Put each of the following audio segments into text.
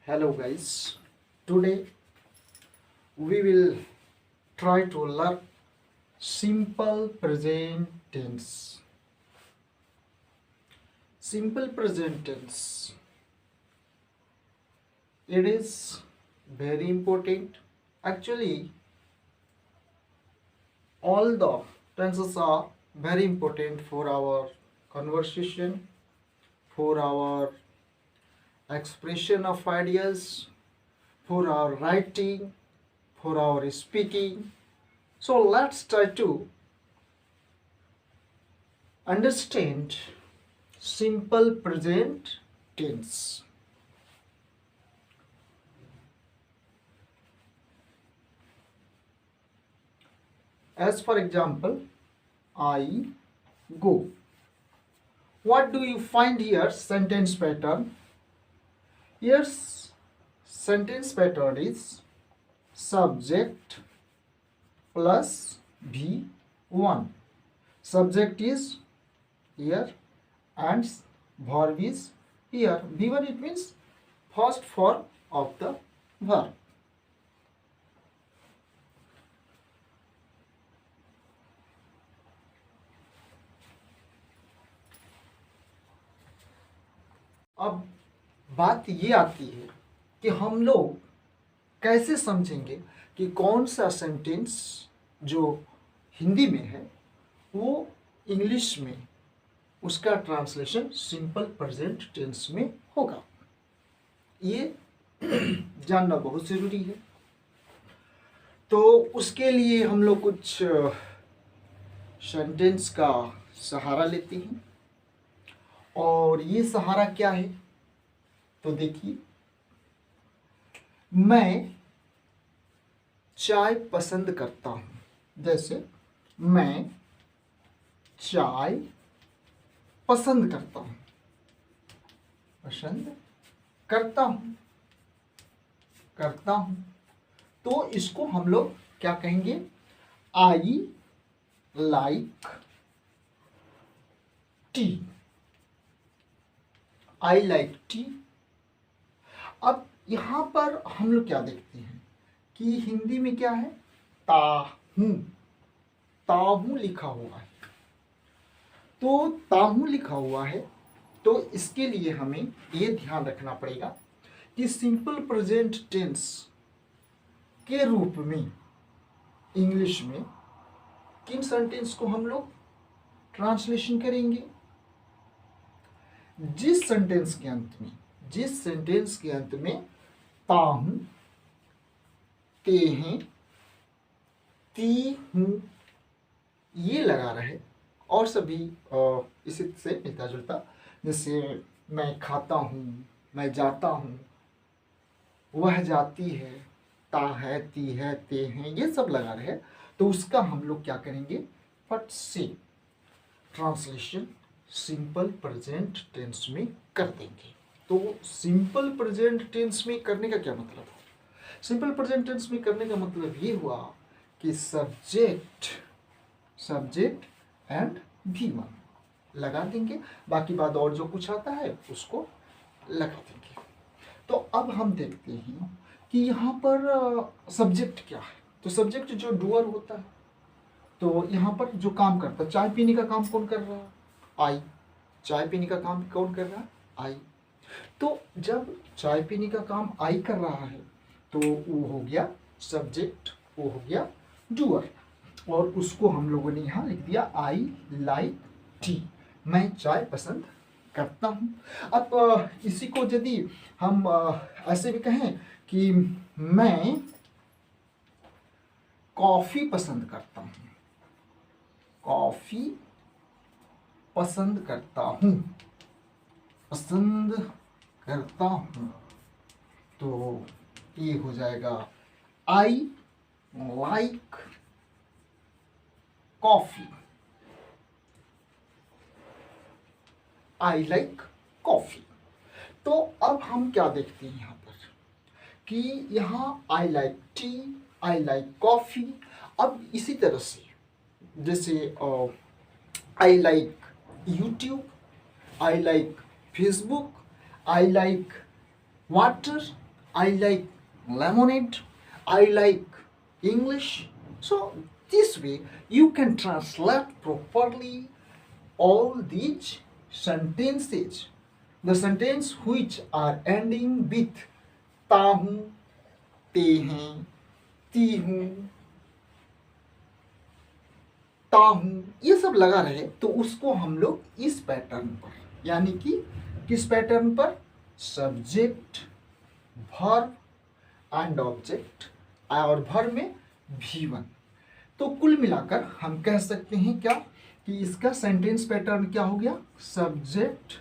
Hello guys, today we will try to learn simple present tense. Simple present tense. It is very important. Actually, all the tenses are very important for our conversation, for our expression of ideas, for our writing, for our speaking. So let's try to understand simple present tense. As for example, I go. What do you find here? Sentence pattern. Here's sentence pattern is subject plus V1. Subject is here and verb is here. V1 it means first form of the verb. अब बात ये आती है कि हम लोग कैसे समझेंगे कि कौन सा सेंटेंस जो हिंदी में है वो इंग्लिश में उसका ट्रांसलेशन सिंपल प्रेजेंट टेंस में होगा। ये जानना बहुत ज़रूरी है। तो उसके लिए हम लोग कुछ सेंटेंस का सहारा लेते हैं। और ये सहारा क्या है? तो देखिए, मैं चाय पसंद करता हूँ। जैसे मैं चाय पसंद करता हूँ, पसंद करता हूँ, करता हूँ। तो इसको हम लोग क्या कहेंगे? I like T. I like T. अब यहाँ पर हम लोग क्या देखते हैं कि हिंदी में क्या है? ताहू। ताहू लिखा हुआ है। तो ताहू लिखा हुआ है, तो इसके लिए हमें ये ध्यान रखना पड़ेगा कि सिंपल प्रेजेंट टेंस के रूप में इंग्लिश में किन सेंटेंस को हम लोग ट्रांसलेशन करेंगे? जिस सेंटेंस के अंत में ताहू, ते हैं, ती हूँ ये लगा रहे और सभी इसी से मिलता जुलता, जैसे मैं खाता हूँ, मैं जाता हूँ, वह जाती है, ता है, ती है, ते हैं, ये सब लगा रहे, तो उसका हम लोग क्या करेंगे? फट से ट्रांसलेशन सिंपल प्रेजेंट टेंस में कर देंगे। तो सिंपल प्रेजेंट टेंस में करने का क्या मतलब है? सिंपल प्रेजेंट टेंस में करने का मतलब ये हुआ कि सब्जेक्ट एंड V1 लगा देंगे, बाकी बाद और जो कुछ आता है उसको लगा देंगे। तो अब हम देखते हैं कि यहाँ पर सब्जेक्ट क्या है। तो सब्जेक्ट जो डूअर होता है, तो यहाँ पर जो काम करता है, चाय पीने का काम कौन कर रहा है? आई। चाय पीने का काम कौन कर रहा है? आई। तो जब चाय पीने का काम आई कर रहा है, तो वो हो गया सब्जेक्ट, वो हो गया डूअर, और उसको हम लोगों ने यहाँ लिख दिया आई लाइक टी। मैं चाय पसंद करता हूँ। अब इसी को यदि हम ऐसे भी कहें कि मैं कॉफ़ी पसंद करता हूँ, कॉफ़ी पसंद करता हूँ, पसंद करता हूँ, तो ये हो जाएगा I like coffee. I like coffee. तो अब हम क्या देखते हैं यहाँ पर कि यहाँ I like T, I like coffee. अब इसी तरह से जैसे I like YouTube, I like Facebook, I like water, I like lemonade, I like English. So this way you can translate properly all these sentences. The sentence which are ending with ता हूँ, ते हैं, ती हूँ, ता हूँ, ये सब लगा रहे तो उसको हम लोग इस पैटर्न पर, यानी कि किस पैटर्न पर, सब्जेक्ट, वर्ब एंड ऑब्जेक्ट, और वर्ब में V1। तो कुल मिलाकर हम कह सकते हैं क्या कि इसका सेंटेंस पैटर्न क्या हो गया, सब्जेक्ट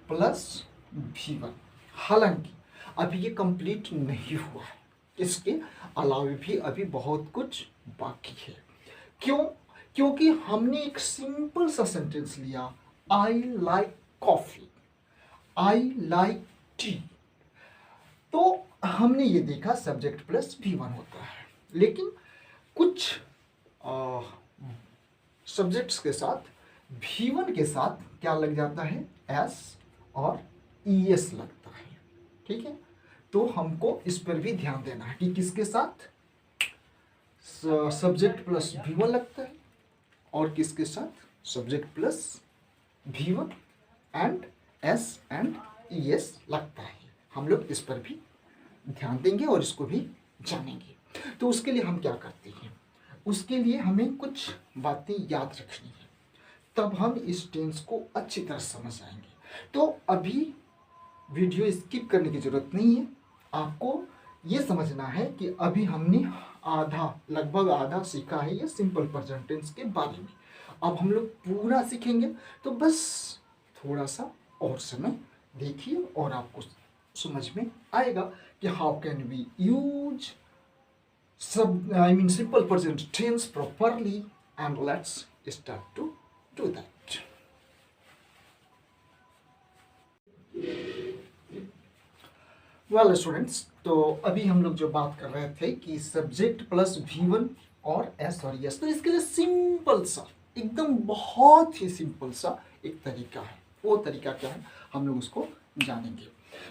प्लस V1। हालांकि अभी ये कंप्लीट नहीं हुआ है, इसके अलावा भी अभी बहुत कुछ बाकी है। क्यों? क्योंकि हमने एक सिंपल सा सेंटेंस लिया, I like coffee, I like T, तो हमने ये देखा सब्जेक्ट प्लस V1 होता है। लेकिन कुछ सब्जेक्ट्स के साथ V1 के साथ क्या लग जाता है, S और ES लगता है। ठीक है, तो हमको इस पर भी ध्यान देना है कि किसके साथ सब्जेक्ट प्लस V1 लगता है और किसके साथ subject plus V1 and S and ES लगता है। हम लोग इस पर भी ध्यान देंगे और इसको भी जानेंगे। तो उसके लिए हम क्या करते हैं, उसके लिए हमें कुछ बातें याद रखनी है, तब हम इस टेंस को अच्छी तरह समझ आएंगे। तो अभी वीडियो स्किप करने की ज़रूरत नहीं है, आपको ये समझना है कि अभी हमने लगभग आधा सीखा है ये सिंपल प्रेजेंट टेंस के बारे में। अब हम लोग पूरा सीखेंगे, तो बस थोड़ा सा और समय देखिए और आपको समझ में आएगा कि how can we use simple present tense properly, and let's start to do that. Well students, तो अभी हम लोग जो बात कर रहे थे कि सब्जेक्ट प्लस V1 और S और ES, तो इसके लिए सिंपल सा, एकदम बहुत ही सिंपल सा एक तरीका है। वो तरीका क्या है हम लोग उसको जानेंगे।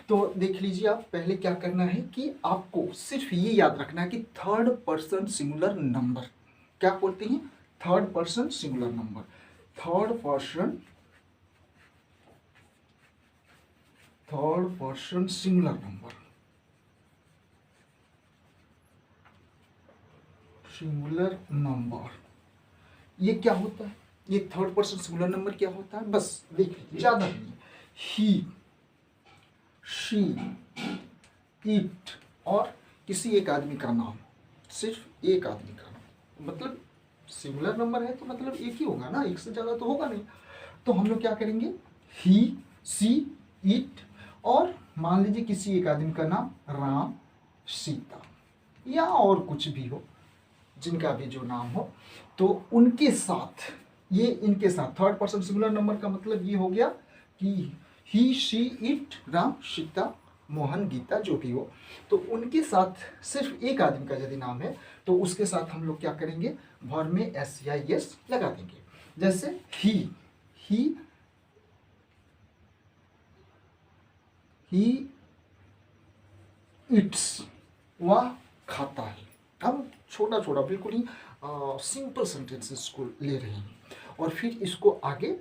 तो देख लीजिए, आप पहले क्या करना है कि आपको सिर्फ ये याद रखना है कि थर्ड पर्सन सिंगुलर नंबर क्या बोलते हैं, third person singular number, third person singular number, ये क्या होता है, ये थर्ड पर्सन सिंगुलर नंबर क्या होता है, बस देख लीजिए, ज्यादा नहीं, ही, शी, इट और किसी एक आदमी का नाम, सिर्फ एक आदमी का नाम, मतलब सिंगुलर नंबर है तो मतलब एक ही होगा ना, एक से ज़्यादा तो होगा नहीं। तो हम लोग क्या करेंगे, ही, सी, इट, और मान लीजिए किसी एक आदमी का नाम राम, सीता या और कुछ भी हो, जिनका भी जो नाम हो, तो उनके साथ, ये इनके साथ थर्ड पर्सन सिंगुलर नंबर का मतलब ये हो गया कि ही, शी, इट, राम, सीता, मोहन, गीता, जो भी हो, तो उनके साथ सिर्फ एक आदमी का यदि नाम है तो उसके साथ हम लोग क्या करेंगे, वर्ब में S या ES लगा देंगे। जैसे ही इट्स, वह खाता है। हम छोटा छोटा बिल्कुल ही सिंपल सेंटेंसेस को ले रहे हैं और फिर इसको आगे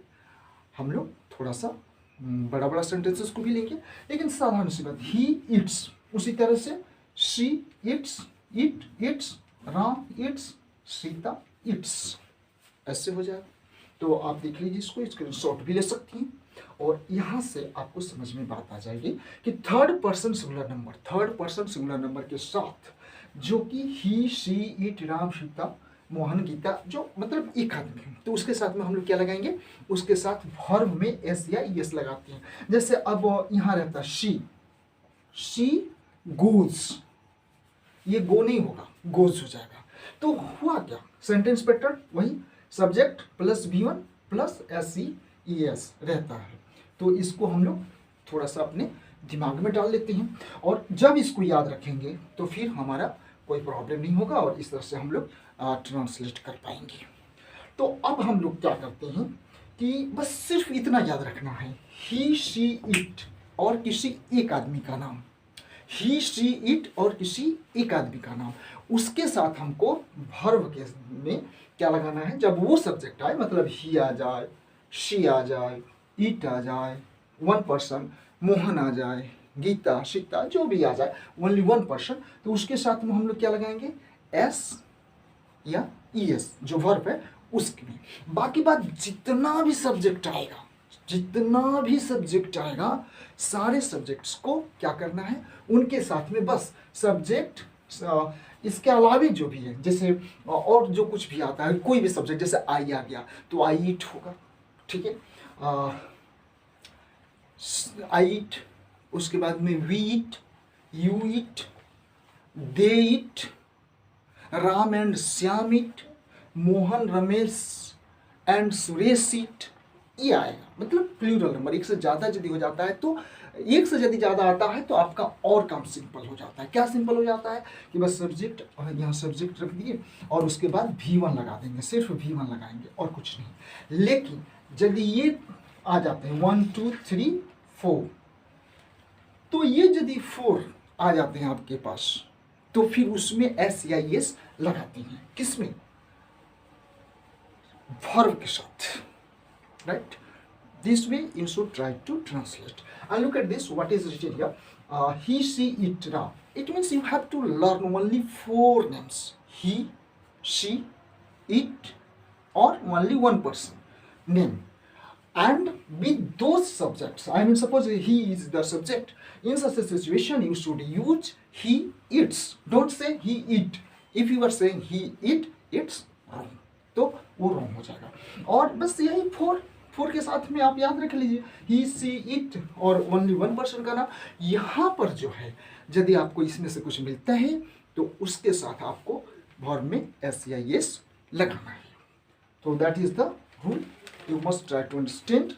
हम लोग थोड़ा सा बड़ा बड़ा सेंटेंसेस को भी लेंगे, लेकिन साधारण सी बात, ही इट्स, उसी तरह से she it's, it it's, Ram it's, Sita it's, ऐसे हो जाएगा। तो आप देख लीजिए, इसको स्क्रीनशॉट भी ले सकती हैं और यहाँ से आपको समझ में बात आ जाएगी कि थर्ड पर्सन सिंगुलर नंबर के साथ जो कि ही, शी, इट, राम, सीता, मोहन, गीता, जो मतलब एक आदमी है, तो उसके साथ में हम लोग क्या लगाएंगे, उसके साथ वर्ब में S या ES लगाते हैं। जैसे अब यहाँ रहता शी गोज, ये गो नहीं होगा, गोज हो जाएगा। तो हुआ क्या, सेंटेंस पैटर्न वही, subject plus V1 plus SES रहता है। तो इसको हम लोग थोड़ा सा अपने दिमाग में डाल लेते हैं और जब इसको याद रखेंगे तो फिर हमारा कोई प्रॉब्लम नहीं होगा और इस तरह से हम लोग ट्रांसलेट कर पाएंगे। तो अब हम लोग क्या करते हैं कि बस सिर्फ इतना याद रखना है, ही, शी, इट और किसी एक आदमी का नाम, ही शी इट और किसी एक आदमी का नाम, उसके साथ हमको वर्ब के में क्या लगाना है, जब वो सब्जेक्ट आए, मतलब ही आ जाए, शी आ जाए, इट आ जाए, वन पर्सन, मोहन आ जाए, गीता, सीता, जो भी आ जाए, ओनली वन पर्सन, तो उसके साथ में हम लोग क्या लगाएंगे, एस या ईएस जो वर्ब है उसके में। बाकी बात जितना भी सब्जेक्ट आएगा, जितना भी सब्जेक्ट आएगा, सारे सब्जेक्ट्स को क्या करना है, उनके साथ में बस सब्जेक्ट, इसके अलावा जो भी है, जैसे और जो कुछ भी आता है, कोई भी सब्जेक्ट, जैसे आई आ गया तो आई इट होगा, ठीक है, आई इट, उसके बाद में we it, you it, they it, Ram and Shyam it, Mohan Ramesh and Suresh it, ये आएगा। मतलब प्लूरल नंबर, एक से ज़्यादा यदि हो जाता है तो, एक से यदि ज़्यादा आता है तो आपका और काम सिंपल हो जाता है। क्या सिंपल हो जाता है कि बस सब्जेक्ट, यहाँ सब्जेक्ट रख दिए और उसके बाद V1 लगा देंगे, सिर्फ V1 लगाएंगे और कुछ नहीं। लेकिन यदि ये आ जाते हैं 1 2 3 4, तो ये यदि 4 आ जाते हैं आपके पास, तो फिर उसमें एस या एस लगाते हैं, किसमें, वर्ब के साथ, right? This way you should try to translate. And look at this, what is written here, he, she, it, ra. It means you have to learn only 4 names, he, she, it, or only one person name. And with those subjects, I mean suppose he is the subject, in such a situation you should use he, its. Don't say he, it. If you are saying he, it, it's wrong, तो वो wrong हो जाएगा। और बस यही 4 के साथ में आप याद रख लीजिए, ही, सी, इट और ओनली वन पर्सन का नाम। यहाँ पर जो है, यदि आपको इसमें से कुछ मिलता है तो उसके साथ आपको वर्ब में एस या एस लगाना है। तो that is the rule, you must try to understand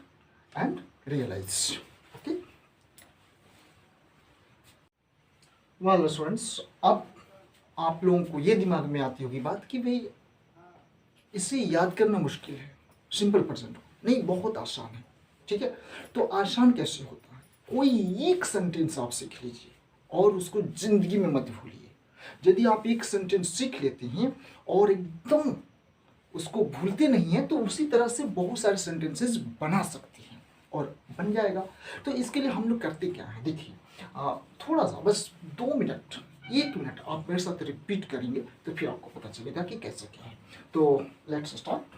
and realize. Okay, well students, अब आप लोगों को ये दिमाग में आती होगी बात कि भाई इसे याद करना मुश्किल है, सिंपल प्रेजेंट नहीं, बहुत आसान है, ठीक है। तो आसान कैसे होता है, कोई एक सेंटेंस आप सीख लीजिए और उसको जिंदगी में मत भूलिए। यदि आप एक सेंटेंस सीख लेते हैं और एकदम उसको भूलते नहीं हैं, तो उसी तरह से बहुत सारे सेंटेंसेस बना सकते हैं और बन जाएगा। तो इसके लिए हम लोग करते क्या है, देखिए थोड़ा सा बस 2 मिनट 1 मिनट आप मेरे साथ रिपीट करेंगे तो फिर आपको पता चलेगा कि कैसे क्या है। तो लेट्स स्टार्ट।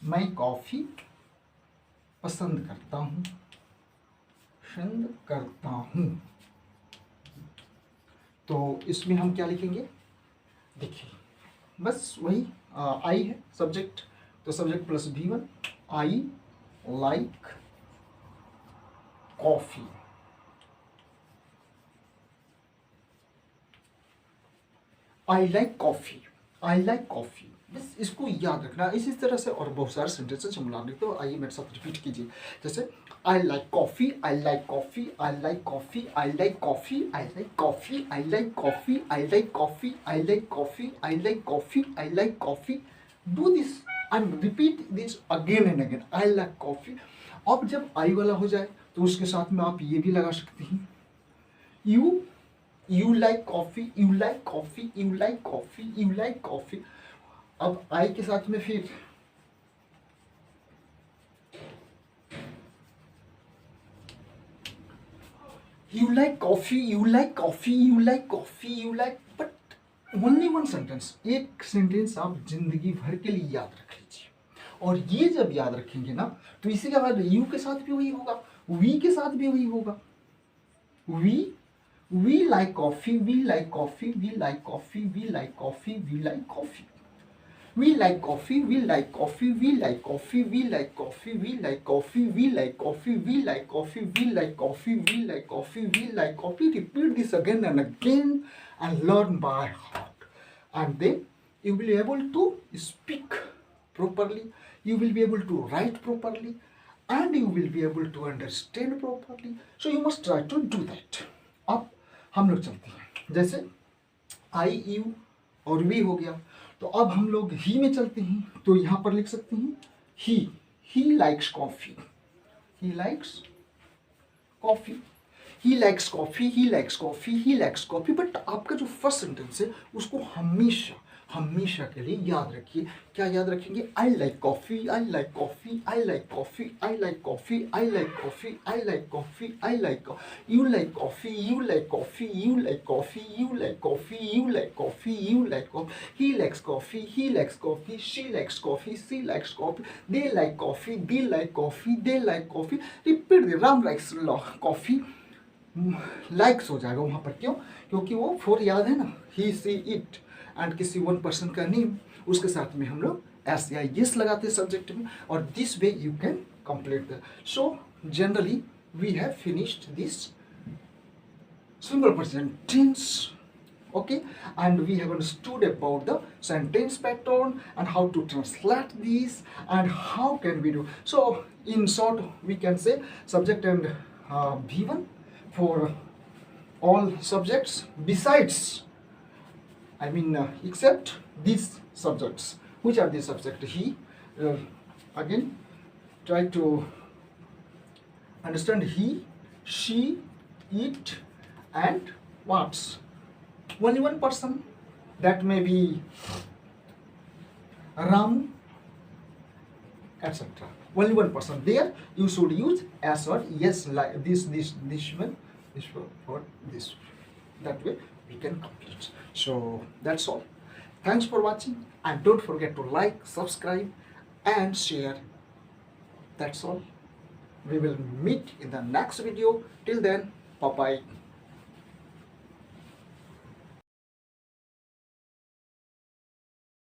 मैं कॉफी पसंद करता हूँ, पसंद करता हूँ। तो इसमें हम क्या लिखेंगे, देखिए बस वही आई है सब्जेक्ट, तो subject plus V1, I like coffee. I like coffee, I like coffee, बस इसको याद रखना। इसी तरह से और बहुत सारे सेंटेंसेस हम लाने, तो आइए मेरे साथ रिपीट कीजिए। जैसे I like coffee, I like coffee, I like coffee, I like coffee, I like coffee, I like coffee, I like coffee, I like coffee, I like coffee, I like coffee. Do this and repeat this again and again, I like coffee. अब जब आई वाला हो जाए तो उसके साथ में आप ये भी लगा सकते हैं, you like coffee, you like coffee, you like coffee, you like coffee। अब आई के साथ में फिर you like coffee, you like coffee, you like coffee, you like, but only one sentence, एक सेंटेंस आप जिंदगी भर के लिए याद रख लीजिए। और ये जब याद रखेंगे ना, तो इसी के बाद यू के साथ भी वही होगा, वी के साथ भी वही होगा। We like coffee, we like coffee, we like coffee, we like coffee, we like coffee। We like coffee, we like coffee, we like coffee, we like coffee, we like coffee, we like coffee, we like coffee, we like coffee, we like coffee, we like coffee। Repeat this again and again and learn by heart. And then you will be able to speak properly, you will be able to write properly, and you will be able to understand properly। So you must try to do that। अब हम लोग चलते हैं, जैसे आई you और we हो गया। तो अब हम लोग ही में चलते हैं, तो यहाँ पर लिख सकते हैं he likes coffee, he likes coffee, he likes coffee, he likes coffee, he likes coffee. But आपका जो फर्स्ट सेंटेंस है उसको हमेशा हमेशा के लिए याद रखिए। क्या याद रखेंगे? I like coffee, I like coffee, I like coffee, I like coffee, I like coffee, I like coffee, I like, you like coffee, you like coffee, you like coffee, you like coffee, you like coffee, you like coffee, he likes coffee, he likes coffee, she likes coffee, she likes coffee, they like coffee, they like coffee, they like coffee. Repeat they, Ram likes coffee, likes हो जाएगा वहाँ पर। क्यों? क्योंकि वो four याद है ना, ही सी इट, एंड किसी वन पर्सन का नेम, उसके साथ में हम लोग एस या यस लगाते हैं सब्जेक्ट में, और this way you can complete the. So generally we have finished this simple present tense, okay, and we have understood about the sentence pattern and how to translate these and how can we do. So in short we can say subject and V1 for all subjects besides, I mean except these subjects. Which are these subjects? He, again try to understand, he, she, it, and what's only one person, that may be Ram, etc. Only one person. There you should use as or yes, like this one, this one, or this. That way we can complete. So that's all. Thanks for watching, and don't forget to like, subscribe, and share. That's all. We will meet in the next video. Till then, bye bye.